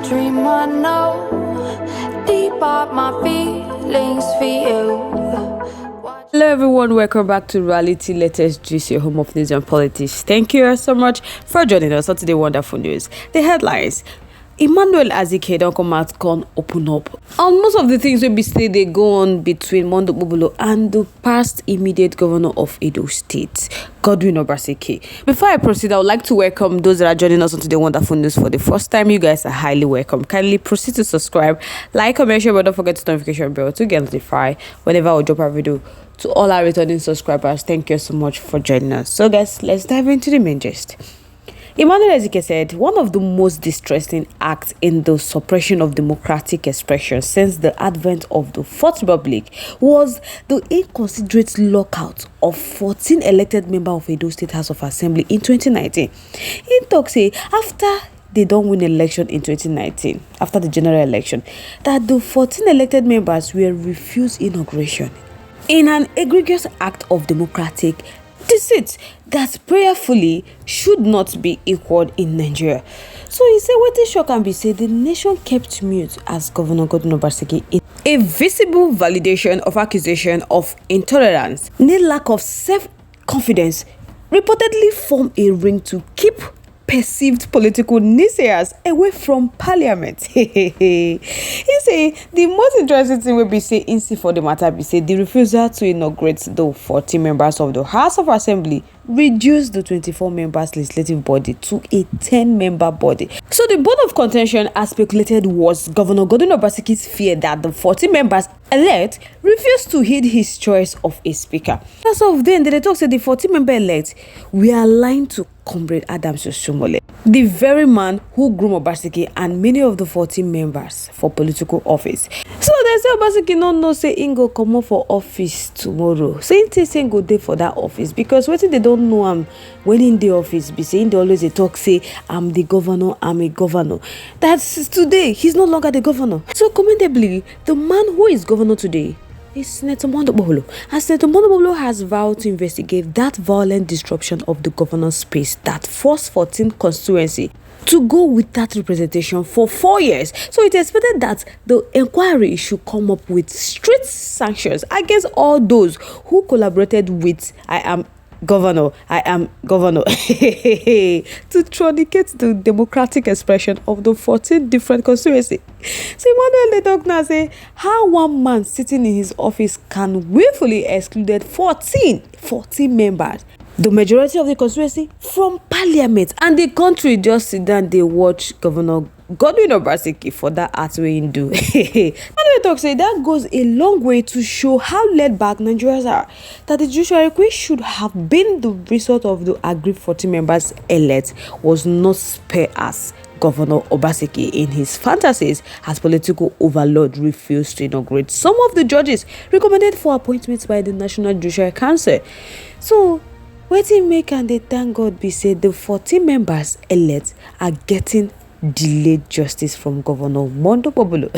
dream I know deep up my feelings for you. Hello everyone, welcome back to Reality Latest Juice, your home of news and politics. Thank you so much for joining us on today's wonderful news. The headlines: Emmanuel Azike don come out con open up on most of the things wey be say dey go on between Okpebholo and the past immediate governor of Edo State, Godwin Obaseki. Before I proceed, I would like to welcome those that are joining us on today's wonderful news for the first time. You guys are highly welcome. Kindly proceed to subscribe, like, comment, share, but don't forget the notification bell to get notified whenever I drop a video. To all our returning subscribers, thank you so much for joining us. So guys, let's dive into the main gist. Emmanuel Azike said one of the most distressing acts in the suppression of democratic expression since the advent of the Fourth Republic was the inconsiderate lockout of 14 elected members of Edo State House of Assembly in 2019. He talks say after they don't win election in 2019, after the general election, that the 14 elected members were refused inauguration in an egregious act of democratic deceit that prayerfully should not be equaled in Nigeria. So he said wetin shock can be said the nation kept mute as Governor Godwin Obaseki in a visible validation of accusation of intolerance, lack of self-confidence, reportedly formed a ring to keep perceived political naysayers away from parliament. He say the most interesting thing will be say in for the matter be say the refusal to inaugurate the 40 members of the House of Assembly reduced the 24 members legislative body to a 10-member body. So the bone of contention, as speculated, was Governor Godwin Obaseki's fear that the 40 members elect refused to heed his choice of a speaker. As of then, they talk say the 40-member elect were aligned to Comrade Adams Osumole, the very man who groomed Obaseki and many of the 14 members for political office. So they say Obaseki no know say he go come up for office tomorrow. So he say go there for that office because wetin they don't know him when in the office be saying they always they talk say I'm the governor, I'm a governor. That's today he's no longer the governor. So commendably, the man who is governor today is Senator Okpebholo, and Senator Okpebholo has vowed to investigate that violent disruption of the governor's space that forced 14 constituency to go with that representation for 4 years. So it is expected that the inquiry should come up with strict sanctions against all those who collaborated with I am governor to truncate the democratic expression of the 14 different constituencies. So Emmanuel the talk now say how one man sitting in his office can willfully excluded 14 members, the majority of the constituency, from parliament, and the country just sit down they watch Governor Godwin Obaseki for that act wey him do. Emmanuel talk say that goes a long way to show how laid back Nigerians are, that the judiciary which should have been the result of the agreed 40 members elect was not spared as Governor Obaseki in his fantasies as political overlord refused to inaugurate some of the judges recommended for appointments by the National Judicial Council. So wetin make and they thank God be say the 14 members elect are getting delayed justice from Governor Okpebholo.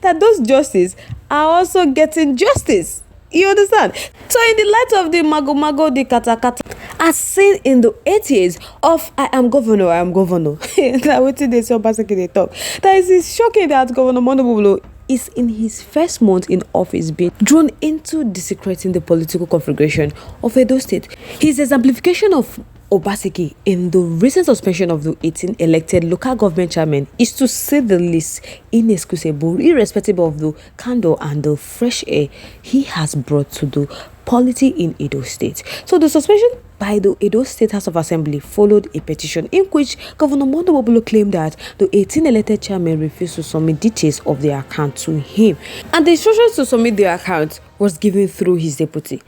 That those justices are also getting justice. You understand? So in the light of the mago, the kata, as seen in the 80s of I am governor. That wetin they say Obaseki they talk. That is shocking that Governor Okpebholo is in his first month in office being drawn into desecrating the political configuration of Edo State. His exemplification of Obaseki in the recent suspension of the 18 elected local government chairmen is, to say the least, inexcusable, irrespective of the candor and the fresh air he has brought to the polity in Edo State. So the suspension by the Edo State House of Assembly followed a petition in which Governor Okpebholo claimed that the 18 elected chairmen refused to submit details of their account to him, and the instructions to submit their account was given through his deputy,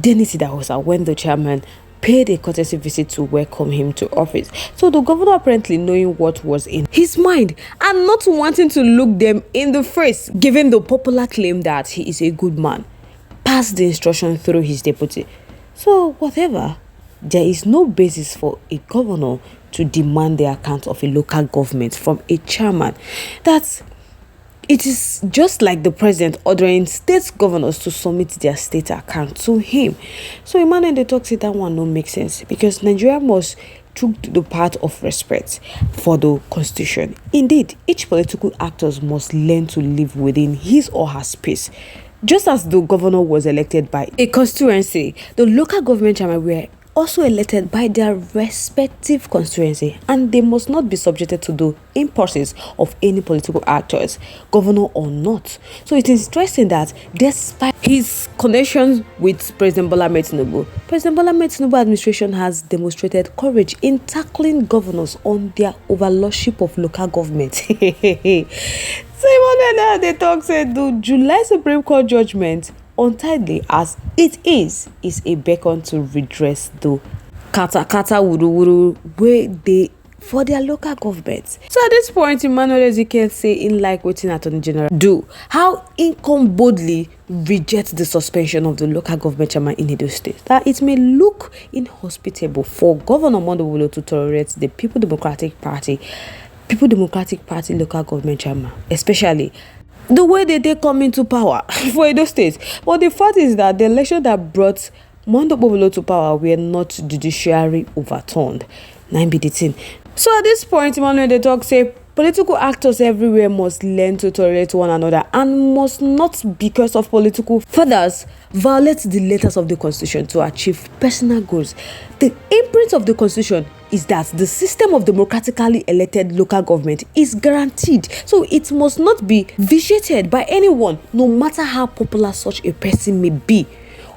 Dennis Idahosa, when the chairman paid a courtesy visit to welcome him to office. So the governor, apparently knowing what was in his mind and not wanting to look them in the face, given the popular claim that he is a good man, passed the instruction through his deputy. So whatever, there is no basis for a governor to demand the account of a local government from a chairman. That it is just like the president ordering state governors to submit their state account to him. So Emmanuel the talk say that one no make sense, because Nigeria must took the part of respect for the constitution. Indeed, each political actor must learn to live within his or her space. Just as the governor was elected by a constituency, the local government chairman were also elected by their respective constituency, and they must not be subjected to the impulses of any political actors, governor or not. So it is interesting that despite his connections with President Bola Ahmed Tinubu, President Bola Ahmed Tinubu administration has demonstrated courage in tackling governors on their overlordship of local government. So Emmanuel, they talk said the July Supreme Court judgment, untidily as it is a beacon to redress the kata wuru where they for their local governments. So at this point, Emmanuel Ezekiel say in like wetin Attorney General do, how Income boldly reject the suspension of the local government chairman in Edo State, that it may look inhospitable for Governor Okpebholo to tolerate the People Democratic Party local government chairman, especially the way they come into power for Edo State. But the fact is that the election that brought Okpebholo to power were not judiciary overturned. 9 be the thing. So at this point, Emmanuel they talk say political actors everywhere must learn to tolerate one another and must not, because of political fathers, violate the letters of the constitution to achieve personal goals. The imprint of the constitution is that the system of democratically elected local government is guaranteed, so it must not be vitiated by anyone, no matter how popular such a person may be.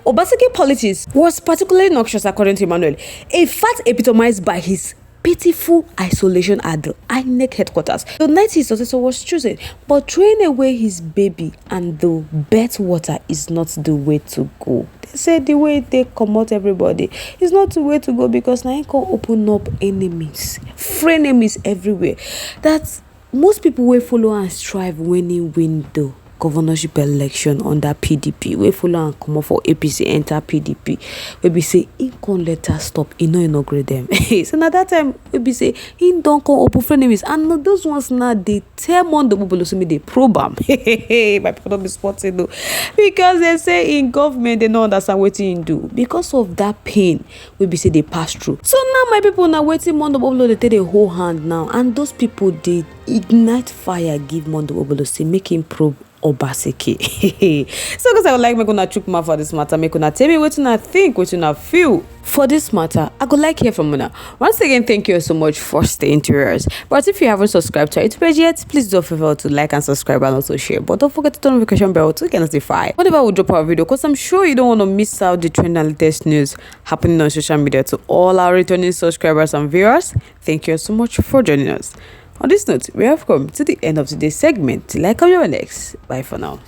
Obaseki politics was particularly noxious according to Emmanuel, a fact epitomized by his pitiful isolation at the INEC headquarters. The night his successor was chosen, but throwing away his baby and the birth water is not the way to go. They said the way they come out everybody is not the way to go, because now you can open up enemies, frenemies everywhere. That most people will follow and strive when he win the governorship election under PDP. We follow and come up for APC, enter PDP. We be say he can't let us stop, he no inaugurate them. So now that time we be say he don't come open frenemies, and those ones now they tell Okpebholo so me they probe am. My people don't be spotting though, because they say in government they don't understand what he do. Because of that pain we be say they pass through. So now my people now waiting Okpebholo they take the whole hand now, and those people they ignite fire give Okpebholo say make him probe Obaseki. So because I would like me gonna chook mouth for this matter, me gonna tell me what you think, what you feel for this matter. I would like to hear from you. Once again, thank you so much for staying to yours. But if you haven't subscribed to our YouTube page yet, please don't forget to like and subscribe and also share. But don't forget to turn the notification bell to get notified whenever we drop our video, because I'm sure you don't want to miss out the trend and latest news happening on social media. To all our returning subscribers and viewers, thank you so much for joining us. On this note, we have come to the end of today's segment. Till I come your next. Bye for now.